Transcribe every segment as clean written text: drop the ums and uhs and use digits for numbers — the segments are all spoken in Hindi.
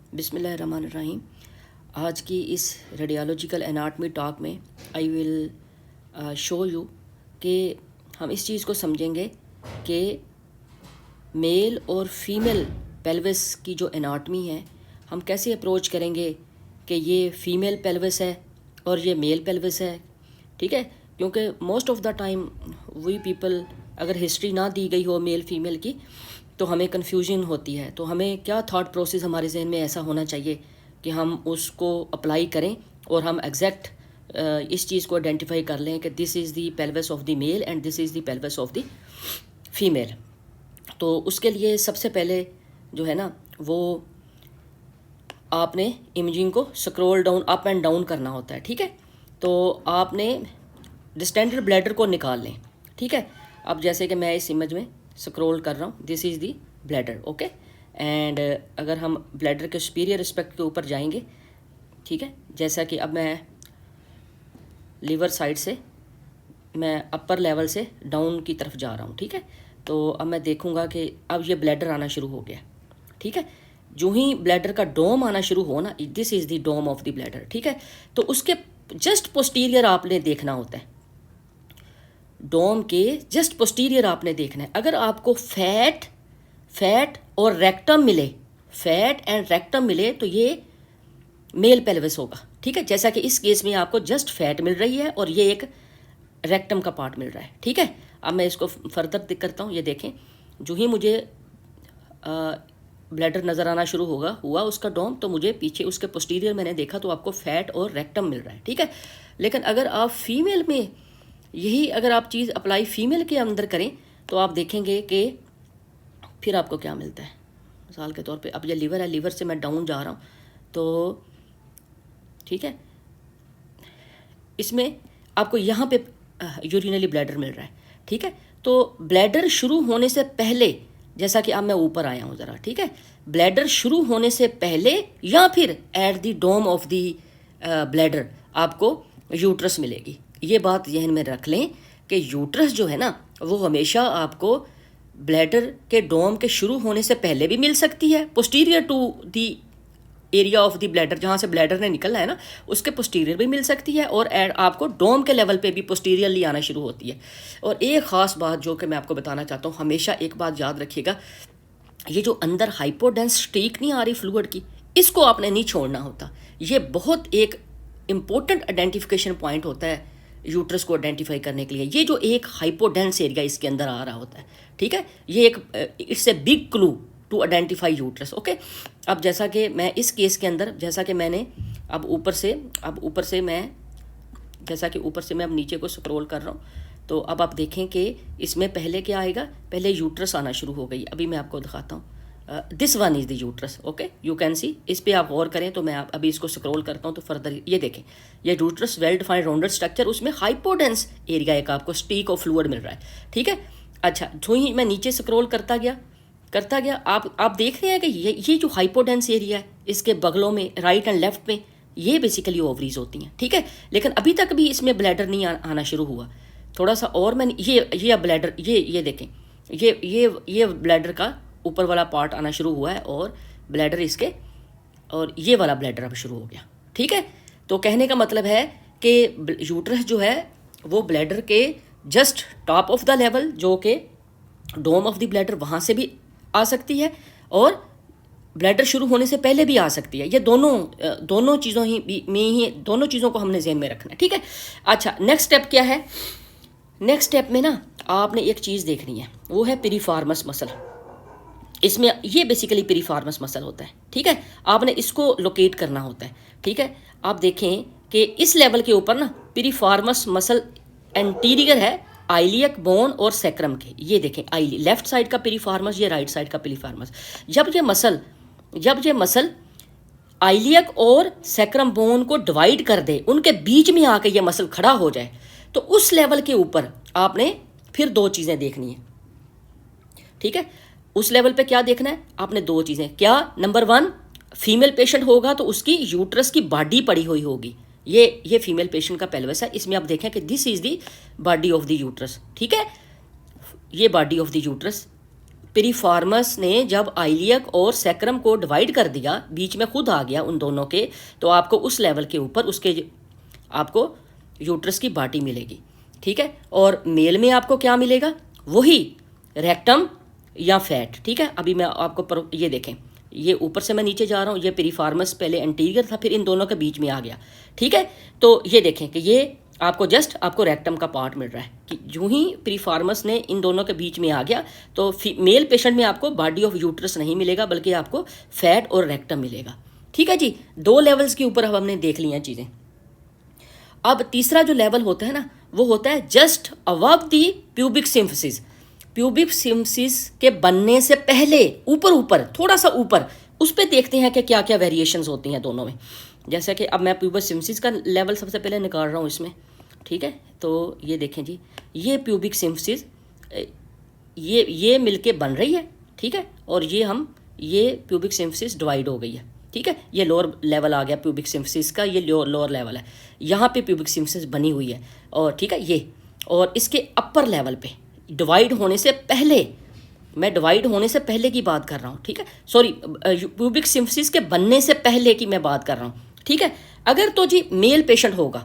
बिस्मिल्लाहिर्रहमानिर्रहीम। आज की इस रेडियोलॉजिकल एनाटमी टॉक में आई विल शो यू कि हम इस चीज़ को समझेंगे कि मेल और फीमेल पेल्विस की जो एनाटमी है हम कैसे अप्रोच करेंगे कि ये फीमेल पेल्विस है और ये मेल पेल्विस है। ठीक है, क्योंकि most of the time we people, अगर हिस्ट्री ना दी गई हो मेल फीमेल की तो हमें कन्फ्यूजन होती है। तो हमें क्या थॉट प्रोसेस हमारे जहन में ऐसा होना चाहिए कि हम उसको अप्लाई करें और हम एग्जैक्ट इस चीज़ को आइडेंटिफाई कर लें कि this is the pelvis of the male and this is the pelvis of the female. तो उसके लिए सबसे पहले जो है ना वो आपने इमेजिंग को scroll down up and down करना होता है। ठीक है, तो आपने डिस्टेंडेड ब्लैडर को निकाल लें। ठीक है, अब जैसे कि मैं इस इमेज में स्क्रॉल कर रहा हूँ, this is the bladder. Okay, and अगर हम ब्लैडर के सुपीरियर रिस्पेक्ट के ऊपर जाएंगे, ठीक है, जैसा कि अब मैं लीवर साइड से मैं अपर लेवल से डाउन की तरफ जा रहा हूँ। ठीक है, तो अब मैं देखूँगा कि अब ये ब्लैडर आना शुरू हो गया। ठीक है, जो ही ब्लैडर का डोम आना शुरू हो ना, this is the dome of the bladder. ठीक है, तो उसके जस्ट पोस्टीरियर आपने देखना होता है, डोम के जस्ट पोस्टीरियर आपने देखना है। अगर आपको फैट और रेक्टम मिले, फैट एंड रेक्टम मिले तो ये मेल पेल्विस होगा। ठीक है, जैसा कि इस केस में आपको जस्ट फैट मिल रही है और ये एक रेक्टम का पार्ट मिल रहा है। ठीक है, अब मैं इसको फर्दर करता हूँ। ये देखें, जो ही मुझे ब्लैडर नज़र आना शुरू हुआ उसका डोम, तो मुझे पीछे उसके पोस्टीरियर मैंने देखा तो आपको फैट और रेक्टम मिल रहा है। ठीक है, लेकिन अगर आप फीमेल में यही अगर आप चीज़ अप्लाई फीमेल के अंदर करें तो आप देखेंगे कि फिर आपको क्या मिलता है। मिसाल के तौर पे अब ये लीवर है, लीवर से मैं डाउन जा रहा हूँ, तो ठीक है, इसमें आपको यहाँ पे यूरिनरी ब्लैडर मिल रहा है। ठीक है, तो ब्लैडर शुरू होने से पहले, जैसा कि अब मैं ऊपर आया हूँ ज़रा, ठीक है, ब्लैडर शुरू होने से पहले या फिर at the dome of the bladder आपको यूट्रस मिलेगी। ये बात जहन में रख लें कि यूट्रस जो है ना वो हमेशा आपको ब्लैडर के डोम के शुरू होने से पहले भी मिल सकती है, posterior to the area of the bladder, जहाँ से ब्लैडर ने निकलना है ना उसके पोस्टीरियर भी मिल सकती है, और आपको डोम के लेवल पे भी पोस्टीरियरली आना शुरू होती है। और एक ख़ास बात जो कि मैं आपको बताना चाहता हूँ, हमेशा एक बात याद रखिएगा, ये जो अंदर हाइपोडेंस स्ट्रीक नहीं आ रही फ्लूइड की, इसको आपने नहीं छोड़ना होता। ये बहुत एक इम्पोर्टेंट आइडेंटिफिकेशन पॉइंट होता है यूट्रस को आइडेंटिफाई करने के लिए। ये जो एक हाइपोडेंस एरिया इसके अंदर आ रहा होता है, ठीक है, ये एक it's a big clue to identify uterus. Okay, अब जैसा कि मैं इस केस के अंदर, जैसा कि मैंने अब ऊपर से मैं जैसा कि ऊपर से मैं अब नीचे को स्क्रॉल कर रहा हूँ, तो अब आप देखें कि इसमें पहले क्या आएगा, पहले यूट्रस आना शुरू हो गई। अभी मैं आपको दिखाता हूँ, this one is the uterus. Okay, you can see, इस पर आप गौर करें तो मैं अभी इसको स्क्रॉल करता हूँ तो फर्दर ये देखें, ये uterus well defined rounded structure, उसमें हाइपोडेंस एरिया एक आपको स्टीक ऑफ फ्लूइड मिल रहा है। ठीक है, अच्छा, जो ही मैं नीचे स्क्रॉल करता गया आप देख रहे हैं कि ये जो हाइपोडेंस एरिया है इसके बगलों में राइट एंड लेफ्ट में ये बेसिकली ओवरीज होती हैं। ठीक है, लेकिन अभी तक भी इसमें ब्लैडर नहीं आना शुरू हुआ। थोड़ा सा और मैंने ये ब्लैडर ये देखें, ये ब्लैडर का ऊपर वाला पार्ट आना शुरू हुआ है और ब्लैडर इसके, और ये वाला ब्लैडर अब शुरू हो गया। ठीक है, तो कहने का मतलब है कि यूट्रस जो है वो ब्लैडर के just top of the level, जो कि डोम ऑफ द ब्लैडर, वहाँ से भी आ सकती है और ब्लैडर शुरू होने से पहले भी आ सकती है। ये दोनों चीज़ों ही दोनों चीज़ों को हमने ज़हन में रखना है। ठीक है, अच्छा, नेक्स्ट स्टेप क्या है? नेक्स्ट स्टेप में ना आपने एक चीज़ देखनी है, वो है पिरिफॉर्मस मसल। इसमें ये बेसिकली पिरिफॉर्मस मसल होता है। ठीक है, आपने इसको लोकेट करना होता है। ठीक है, आप देखें कि इस लेवल के ऊपर ना पिरिफॉर्मस मसल एंटीरियर है आइलियक बोन और सैक्रम के। ये देखें, लेफ्ट साइड का पिरिफॉर्मस, ये राइट साइड का पिरिफॉर्मस। जब ये मसल आइलियक और सैक्रम बोन को डिवाइड कर दे, उनके बीच में आके ये मसल खड़ा हो जाए, तो उस लेवल के ऊपर आपने फिर दो चीज़ें देखनी है। ठीक है, उस लेवल पे क्या देखना है आपने? दो चीज़ें। क्या? नंबर वन, फीमेल पेशेंट होगा तो उसकी यूट्रस की बॉडी पड़ी हुई होगी। ये फीमेल पेशेंट का पेल्विस है। इसमें आप देखें कि this is the body of the uterus. ठीक है, ये बॉडी ऑफ द यूट्रस पिरिफॉर्मस ने जब आइलियक और सैक्रम को डिवाइड कर दिया, बीच में खुद आ गया उन दोनों के, तो आपको उस लेवल के ऊपर उसके आपको यूट्रस की बाटी मिलेगी, ठीक है। और मेल में आपको क्या मिलेगा, वही रेक्टम या फैट, ठीक है। अभी मैं आपको ये देखें, ये ऊपर से मैं नीचे जा रहा हूँ, ये पिरिफॉर्मस पहले एंटीरियर था, फिर इन दोनों के बीच में आ गया, ठीक है। तो ये देखें कि ये आपको जस्ट आपको रेक्टम का पार्ट मिल रहा है कि जो ही पिरिफॉर्मस ने इन दोनों के बीच में आ गया, तो मेल पेशेंट में आपको बॉडी ऑफ यूट्रस नहीं मिलेगा, बल्कि आपको फैट और रेक्टम मिलेगा, ठीक है जी। 2 लेवल्स के ऊपर अब हमने देख ली हैं चीज़ें। अब तीसरा जो लेवल होता है ना, वो होता है just above the pubic symphysis. Pubic symphysis के बनने से पहले ऊपर ऊपर थोड़ा सा ऊपर, उस पर देखते हैं कि क्या क्या वेरिएशंस होती हैं दोनों में। जैसे कि अब मैं प्यूबिक सिम्फसिस का लेवल सबसे पहले निकाल रहा हूँ इसमें, ठीक है। तो ये देखें जी, ये प्यूबिक सिम्फसिस ये मिलके बन रही है, ठीक है। और ये प्यूबिक सिम्फसिस डिवाइड हो गई है, ठीक है। ये लोअर लेवल आ गया प्यूबिक सिम्फसिस का, ये लोअर लेवल है, यहाँ पे प्यूबिक सिम्फसिस बनी हुई है, और ठीक है ये। और इसके अपर लेवल पे डिवाइड होने से पहले, मैं डिवाइड होने से पहले की बात कर रहा हूँ, ठीक है, सॉरी प्यूबिक सिम्फसिस के बनने से पहले की मैं बात कर रहा हूँ, ठीक है। अगर तो जी मेल पेशेंट होगा,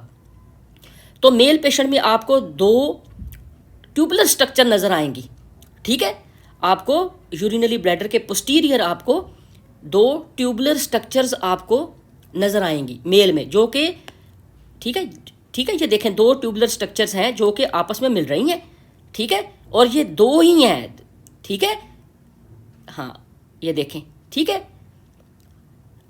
तो मेल पेशेंट में आपको 2 ट्यूबुलर स्ट्रक्चर नज़र आएंगी, ठीक है। आपको यूरिनरी ब्लैडर के पोस्टीरियर आपको 2 ट्यूबुलर स्ट्रक्चर्स आपको नज़र आएंगी मेल में, जो कि ठीक है, ठीक है। ये देखें 2 ट्यूबुलर स्ट्रक्चर्स हैं जो कि आपस में मिल रही हैं, ठीक है। और ये 2 ही हैं, ठीक है, हाँ ये देखें, ठीक है।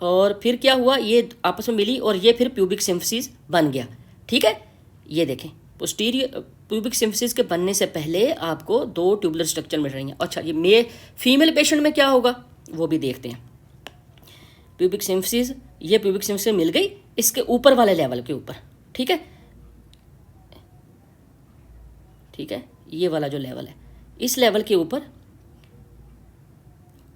और फिर क्या हुआ, ये आपस में मिली और ये फिर प्यूबिक सिम्फसिस बन गया, ठीक है। ये देखें पोस्टीरियर प्यूबिक सिम्फसिस के बनने से पहले आपको 2 ट्यूबुलर स्ट्रक्चर मिल रही हैं। अच्छा, ये फीमेल पेशेंट में क्या होगा वो भी देखते हैं। प्यूबिक सिम्फसिस, ये प्यूबिक सिम्फसिस मिल गई इसके ऊपर वाले लेवल के ऊपर, ठीक है, ठीक है। ये वाला जो लेवल है, इस लेवल के ऊपर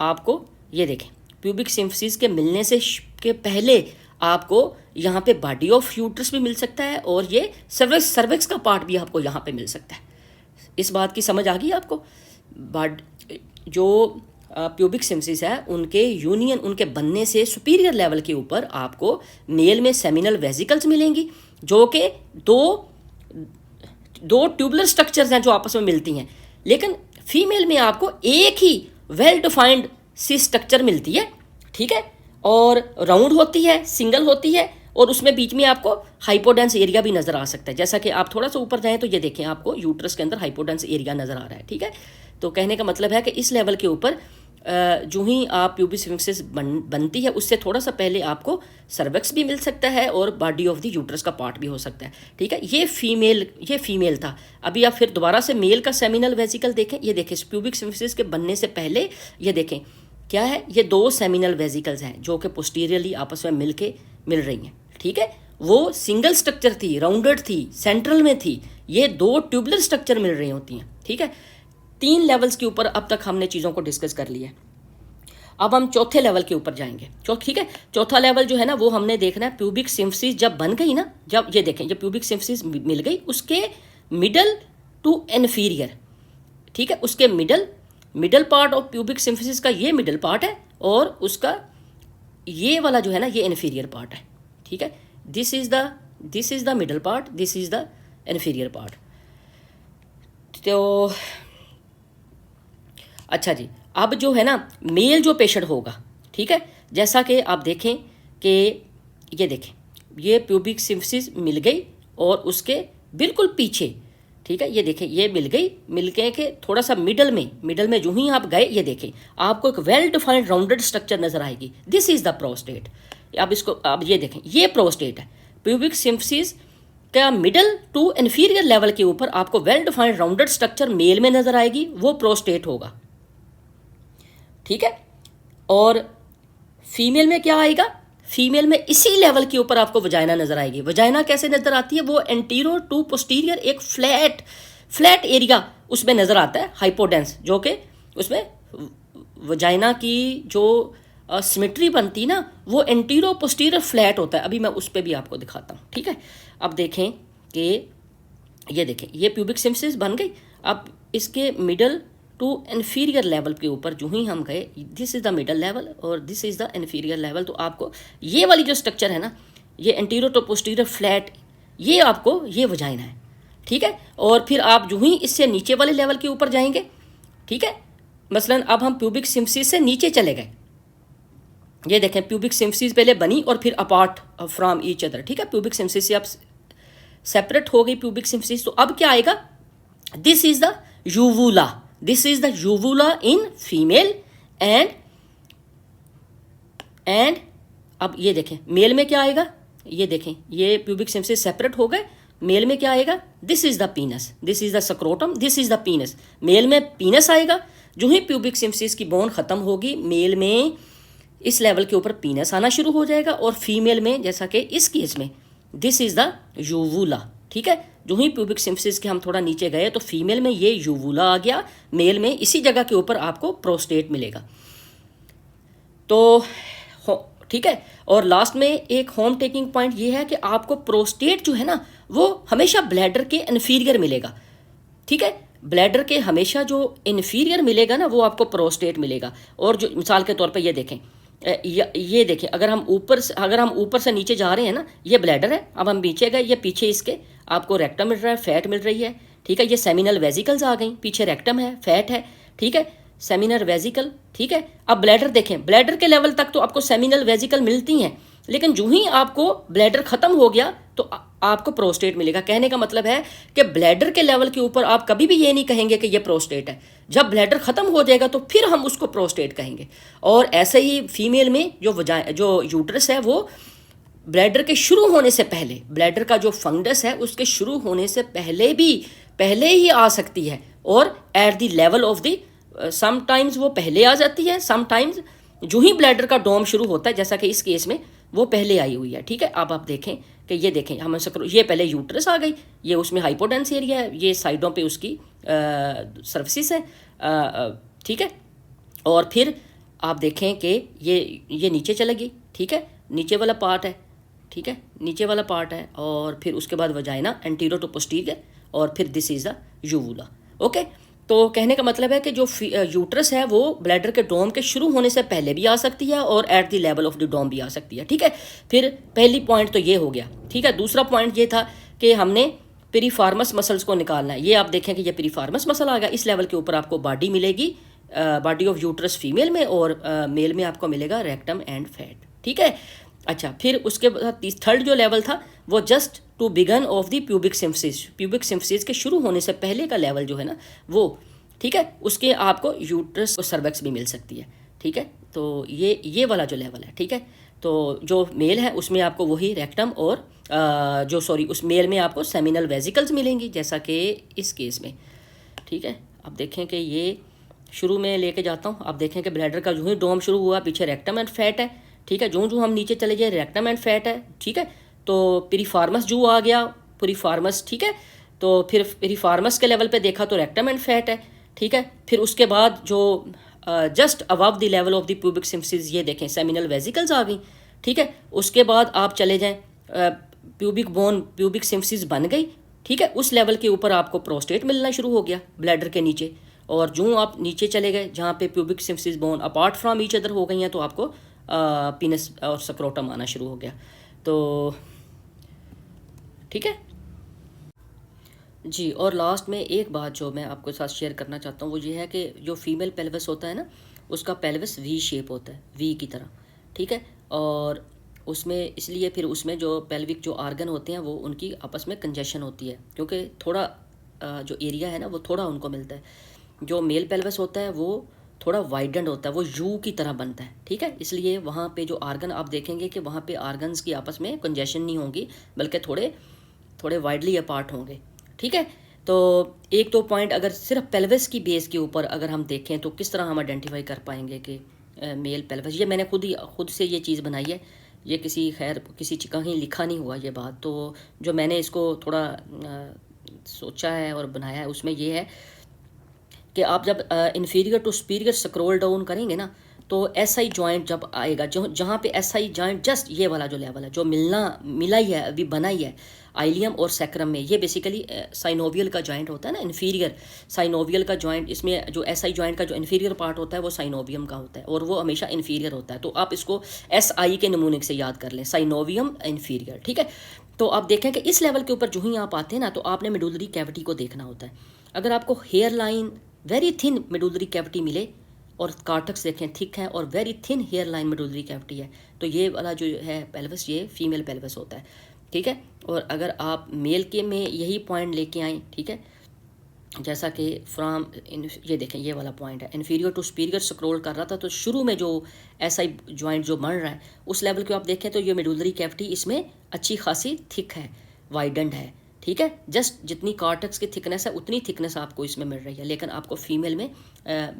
आपको ये देखें प्यूबिक सिम्फसिस के मिलने से के पहले आपको यहाँ पे बॉडी ऑफ यूट्रस भी मिल सकता है, और ये सर्विक्स का पार्ट भी आपको यहाँ पे मिल सकता है। इस बात की समझ आ गई आपको। जो प्यूबिक सिम्फसिस है, उनके यूनियन, उनके बनने से सुपीरियर लेवल के ऊपर आपको मेल में सेमिनल वेसिकल्स मिलेंगी, जो कि दो ट्यूबुलर स्ट्रक्चर्स हैं जो आपस में मिलती हैं। लेकिन फीमेल में आपको एक ही वेल डिफाइंड सी स्ट्रक्चर मिलती है, ठीक है, और राउंड होती है, सिंगल होती है, और उसमें बीच में आपको हाइपोडेंस एरिया भी नज़र आ सकता है। जैसा कि आप थोड़ा सा ऊपर जाएं तो ये देखें आपको यूट्रस के अंदर हाइपोडेंस एरिया नज़र आ रहा है, ठीक है। तो कहने का मतलब है कि इस लेवल के ऊपर जो ही आप प्यूबिक सिम्फसिस बनती है, उससे थोड़ा सा पहले आपको सर्विक्स भी मिल सकता है और बॉडी ऑफ द यूट्रस का पार्ट भी हो सकता है, ठीक है। ये फीमेल था। अभी आप फिर दोबारा से मेल का सेमिनल वेसिकल देखें, ये देखें प्यूबिक सिम्फसिस के बनने से पहले ये देखें क्या है, ये 2 सेमिनल वेसिकल्स हैं जो कि पोस्टीरियरली आपस में मिल रही हैं, ठीक है। वो सिंगल स्ट्रक्चर थी, राउंडेड थी, सेंट्रल में थी, ये 2 ट्यूबुलर स्ट्रक्चर मिल रही होती हैं, ठीक है। 3 लेवल्स के ऊपर अब तक हमने चीज़ों को डिस्कस कर लिया। अब हम चौथे लेवल के ऊपर जाएंगे, ठीक है। चौथा लेवल जो है ना, वो हमने देखना है प्यूबिक सिम्फसिस जब बन गई ना, जब ये देखें जब प्यूबिक सिम्फसिस मिल गई, उसके मिडल टू इन्फीरियर, ठीक है, उसके मिडल पार्ट ऑफ प्यूबिक सिम्फसिस का ये मिडल पार्ट है, और उसका ये वाला जो है ना, ये इन्फीरियर पार्ट है, ठीक है। This is the middle part, this is the inferior part. तो अच्छा जी, अब जो है ना मेल जो पेशेंट होगा, ठीक है, जैसा कि आप देखें कि ये देखें ये प्यूबिक सिम्फसिस मिल गई और उसके बिल्कुल पीछे, ठीक है, ये देखें ये मिल गए के थोड़ा सा मिडल में जो ही आप गए, ये देखें आपको एक वेल डिफाइंड राउंडेड स्ट्रक्चर नजर आएगी। This is the prostate. अब ये देखें ये प्रोस्टेट है। प्यूबिक सिम्फसिस का मिडल टू इन्फीरियर लेवल के ऊपर आपको well defined rounded structure male में नजर आएगी, वो प्रोस्टेट होगा, ठीक है। और फीमेल में क्या आएगा, फीमेल में इसी लेवल के ऊपर आपको वजाइना नजर आएगी। वजाइना कैसे नजर आती है, वो एंटीरियर टू पोस्टीरियर एक फ्लैट एरिया उसमें नजर आता है, हाइपोडेंस, जो कि उसमें वजाइना की जो सिमेट्री बनती ना, वो एंटीरियर पोस्टीरियर फ्लैट होता है। अभी मैं उस पर भी आपको दिखाता हूँ, ठीक है। अब देखें कि ये देखें ये प्यूबिक सिम्फसिस बन गई। अब इसके मिडल टू इन्फीरियर लेवल के ऊपर जो ही हम गए, this is the middle level और this is the inferior level, तो आपको ये वाली जो स्ट्रक्चर है ना, ये एंटीरियर टू पोस्टीरियर फ्लैट, ये आपको ये वजाइना है, ठीक है। और फिर आप जो ही इससे नीचे वाले लेवल के ऊपर जाएंगे, ठीक है, मसलन अब हम प्यूबिक सिम्फसिस से नीचे चले गए, ये देखें प्यूबिक सिम्फसिस पहले बनी और फिर अपार्ट फ्रॉम ईच अदर, ठीक है, प्यूबिक सिम्फसिस से अब सेपरेट हो गई प्यूबिक सिम्फसिस, तो अब क्या आएगा, this is the uvula, this is the uvula in female and अब ये देखें मेल में क्या आएगा, ये देखें ये प्यूबिक सिम्फसिस सेपरेट हो गए, मेल में क्या आएगा, this is the penis, this is the scrotum, this is the penis, male में पीनस आएगा। जो ही प्यूबिक सिम्फसिस की बोन खत्म होगी, मेल में इस लेवल के ऊपर पीनस आना शुरू हो जाएगा और फीमेल में जैसा कि इस केस में दिस इज द यूवुला, ठीक है। जो ही प्यूबिक सिम्फसिस के हम थोड़ा नीचे गए तो फीमेल में ये यूवुला आ गया, मेल में इसी जगह के ऊपर आपको प्रोस्टेट मिलेगा, तो ठीक है। और लास्ट में एक होम टेकिंग पॉइंट ये है कि आपको प्रोस्टेट जो है ना वो हमेशा ब्लैडर के इन्फीरियर मिलेगा, ठीक है, ब्लैडर के हमेशा जो इन्फीरियर मिलेगा ना वो आपको प्रोस्टेट मिलेगा। और जो मिसाल के तौर पे ये देखें, ये देखें, अगर हम ऊपर से नीचे जा रहे हैं ना, ये ब्लैडर है, अब हम नीचे गए, ये पीछे इसके आपको रेक्टम मिल रहा है, फैट मिल रही है, ठीक है, ये सेमिनल वेजिकल्स आ गई, पीछे रेक्टम है, फैट है, ठीक है, सेमिनल वेजिकल, ठीक है। अब ब्लैडर देखें, ब्लैडर के लेवल तक तो आपको सेमिनल वेजिकल मिलती हैं, लेकिन जो ही आपको ब्लैडर खत्म हो गया तो आपको प्रोस्टेट मिलेगा। कहने का मतलब है कि ब्लैडर के लेवल के ऊपर आप कभी भी ये नहीं कहेंगे कि ये प्रोस्टेट है, जब ब्लैडर खत्म हो जाएगा तो फिर हम उसको प्रोस्टेट कहेंगे। और ऐसे ही फीमेल में जो यूट्रस है वो ब्लैडर के शुरू होने से पहले, ब्लैडर का जो फंगस है उसके शुरू होने से पहले ही आ सकती है, और at the level of the sometimes वो पहले आ जाती है, समटाइम्स जो ही ब्लैडर का डोम शुरू होता है, जैसा कि इस केस में वो पहले आई हुई है, ठीक है। अब आप देखें कि ये देखें हम ये पहले यूट्रस आ गई, ये उसमें हाइपोडेंस एरिया है, ये साइडों पे उसकी सर्विसेज है, ठीक है। और फिर आप देखें कि ये नीचे चलेगी, ठीक है, नीचे वाला पार्ट है, ठीक है, नीचे वाला पार्ट है, और फिर उसके बाद वजाइना एंटीरियर टू पोस्टीरियर, और फिर this is the uvula, okay. तो कहने का मतलब है कि जो यूट्रस है वो ब्लैडर के डोम के शुरू होने से पहले भी आ सकती है और at the level of the dome भी आ सकती है, ठीक है। फिर पहली पॉइंट तो ये हो गया, ठीक है। दूसरा पॉइंट ये था कि हमने पेरिफॉर्मस मसल्स को निकालना है। ये आप देखें कि ये पेरिफॉर्मस मसल आ गया, इस लेवल के ऊपर आपको बॉडी मिलेगी, बॉडी ऑफ यूट्रस फीमेल में, और मेल में आपको मिलेगा रेक्टम एंड फैट, ठीक है। अच्छा, फिर उसके बाद थर्ड जो लेवल था वो just to begin of the pubic symphysis के शुरू होने से पहले का लेवल जो है ना वो, ठीक है, उसके आपको यूट्रस और सर्वेक्स भी मिल सकती है, ठीक है। तो ये वाला जो लेवल है, ठीक है। तो जो मेल है उसमें आपको वही रेक्टम और उस मेल में आपको सेमिनल वेजिकल्स मिलेंगी, जैसा कि इस केस में, ठीक है। अब देखें कि ये शुरू में लेके जाता हूँ, आप देखें कि ब्लैडर का जो ही डोम शुरू हुआ, पीछे रेक्टम एंड फैट है, ठीक है। जो हम नीचे चले जाए रेक्टम एंड फैट है, ठीक है। तो पेरिफॉर्मस जो आ गया, पेरिफॉर्मस, ठीक है। तो फिर पेरिफॉर्मस के लेवल पे देखा तो रेक्टम एंड फैट है, ठीक है। फिर उसके बाद जो just above the level of the pubic symphysis, ये देखें सेमिनल वेजिकल्स आ गई, ठीक है। उसके बाद आप चले जाएं, प्यूबिक सिम्फसिस बन गई, ठीक है, उस लेवल के ऊपर आपको प्रोस्टेट मिलना शुरू हो गया ब्लैडर के नीचे। और जो आप नीचे चले गए जहाँ पे pubic symphysis bone apart from each other हो गई हैं, तो आपको पीनस और स्क्रोटम आना शुरू हो गया। तो ठीक है जी। और लास्ट में एक बात जो मैं आपके साथ शेयर करना चाहता हूँ वो ये है कि जो फीमेल पेल्विस होता है ना, उसका पेल्विस वी शेप होता है, वी की तरह, ठीक है। और उसमें इसलिए फिर उसमें जो पेल्विक जो आर्गन होते हैं वो उनकी आपस में कंजेशन होती है, क्योंकि थोड़ा जो एरिया है ना वो थोड़ा उनको मिलता है। जो मेल पेल्विस होता है वो थोड़ा वाइडेंड होता है, वो यू की तरह बनता है, ठीक है। इसलिए वहाँ पे जो आर्गन आप देखेंगे कि वहाँ पे आर्गन्स की आपस में कंजेशन नहीं होंगी, बल्कि थोड़े वाइडली अपार्ट होंगे, ठीक है। तो एक दो पॉइंट अगर सिर्फ पेल्विस की बेस के ऊपर अगर हम देखें तो किस तरह हम आइडेंटिफाई कर पाएंगे कि मेल पेल्विस, ये मैंने खुद से ये चीज़ बनाई है, ये किसी कहीं लिखा नहीं हुआ ये बात। तो जो मैंने इसको थोड़ा सोचा है और बनाया है उसमें ये है कि आप जब inferior to superior scroll down करेंगे ना, तो एस आई जॉइंट जब आएगा, जो जहाँ पे एस आई जॉइंट जस्ट ये वाला जो लेवल है जो मिला ही है, अभी बना ही है आइलियम और सैक्रम में, ये बेसिकली साइनोवियल का जॉइंट होता है ना, इन्फीरियर साइनोवियल का जॉइंट, इसमें जो एस आई जॉइंट का जो इन्फीरियर पार्ट होता है वो साइनोवियम का होता है और वो हमेशा इन्फीरियर होता है। तो आप इसको एस आई के नमूने से याद कर लें, साइनोवियम इन्फीरियर, ठीक है। तो आप देखें कि इस लेवल के ऊपर जो ही आप आते हैं ना, तो आपने मेडुलरी कैविटी को देखना होता है। अगर आपको hairline very thin medullary cavity मिले और कार्टेक्स देखें थिक है और very thin hairline medullary cavity है, तो ये वाला जो है पेल्विस, ये फीमेल पेल्विस होता है, ठीक है। और अगर आप मेल के में यही पॉइंट लेके आएँ, ठीक है, जैसा कि फ्राम ये देखें ये वाला पॉइंट है, इन्फीरियर टू सुपीरियर स्क्रॉल कर रहा था, तो शुरू में जो एस आई जॉइंट जो बन रहा है उस लेवल को आप देखें तो ये मेडुलरी कैविटी इसमें अच्छी खासी थिक है, वाइडेंड है, ठीक है। जस्ट जितनी कार्टेक्स की थिकनेस है उतनी थिकनेस आपको इसमें मिल रही है, लेकिन आपको फीमेल में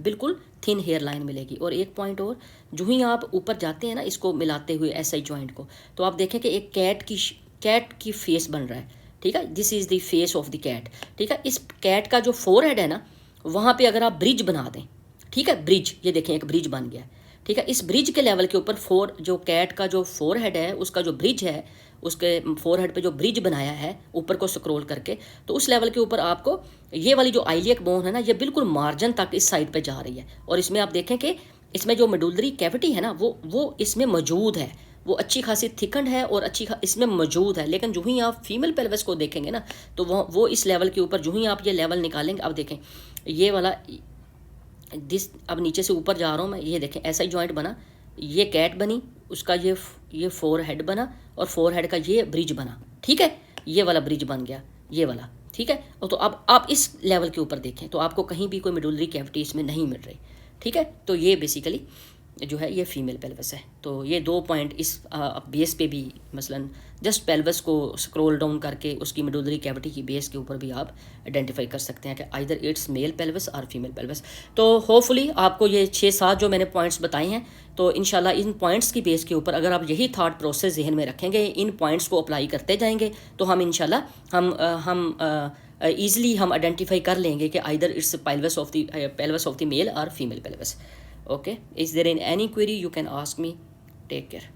बिल्कुल थिन हेयर लाइन मिलेगी। और एक पॉइंट और, जो ही आप ऊपर जाते हैं ना इसको मिलाते हुए एस आई जॉइंट को, तो आप देखें कि एक कैट की फेस बन रहा है, ठीक है, this is the face of the cat, ठीक है। इस कैट का जो फोरहेड है ना, वहाँ पे अगर आप ब्रिज बना दें, ठीक है, ब्रिज, ये देखें एक ब्रिज बन गया, ठीक है। इस ब्रिज के लेवल के ऊपर जो कैट का जो फोरहेड है उसका जो ब्रिज है, उसके फोरहेड पे जो ब्रिज बनाया है ऊपर को स्क्रॉल करके, तो उस लेवल के ऊपर आपको ये वाली जो आइलियक बोन है ना, ये बिल्कुल मार्जिन तक इस साइड पे जा रही है। और इसमें आप देखें कि इसमें जो मेडुलरी कैविटी है ना वो इसमें मौजूद है, वो अच्छी खासी थिकंड है और इसमें मौजूद है। लेकिन जो ही आप फीमेल पेल्विस को देखेंगे ना, तो वो इस लेवल के ऊपर जो ही आप ये लेवल निकालेंगे, अब देखें ये वाला अब नीचे से ऊपर जा रहा हूँ मैं, ये देखें ऐसा ही जॉइंट बना, ये कैट बनी, उसका ये फोर हेड बना और फोर हेड का ये ब्रिज बना, ठीक है, ये वाला ब्रिज बन गया, ये वाला, ठीक है। और तो अब आप इस लेवल के ऊपर देखें तो आपको कहीं भी कोई मेडुलरी कैविटी इसमें नहीं मिल रही, ठीक है। तो ये बेसिकली जो है ये फीमेल पेल्विस है। तो ये 2 पॉइंट इस बेस पे भी, मसलन जस्ट पेल्विस को स्क्रॉल डाउन करके उसकी मेडुलरी कैविटी की बेस के ऊपर भी आप आइडेंटिफाई कर सकते हैं कि आइदर इट्स मेल पेल्विस और फीमेल पेल्विस। तो होपफुली आपको ये 6-7 जो मैंने पॉइंट्स बताए हैं, तो इंशाल्लाह इन पॉइंट्स की बेस के ऊपर अगर आप यही थाट प्रोसेस जहन में रखेंगे, इन पॉइंट्स को अप्लाई करते जाएंगे, तो हम इंशाल्लाह हम ईज़िली हम आइडेंटिफाई कर लेंगे कि either it's pelvis of the male और female pelvis. Okay, is there any query you can ask me? Take care.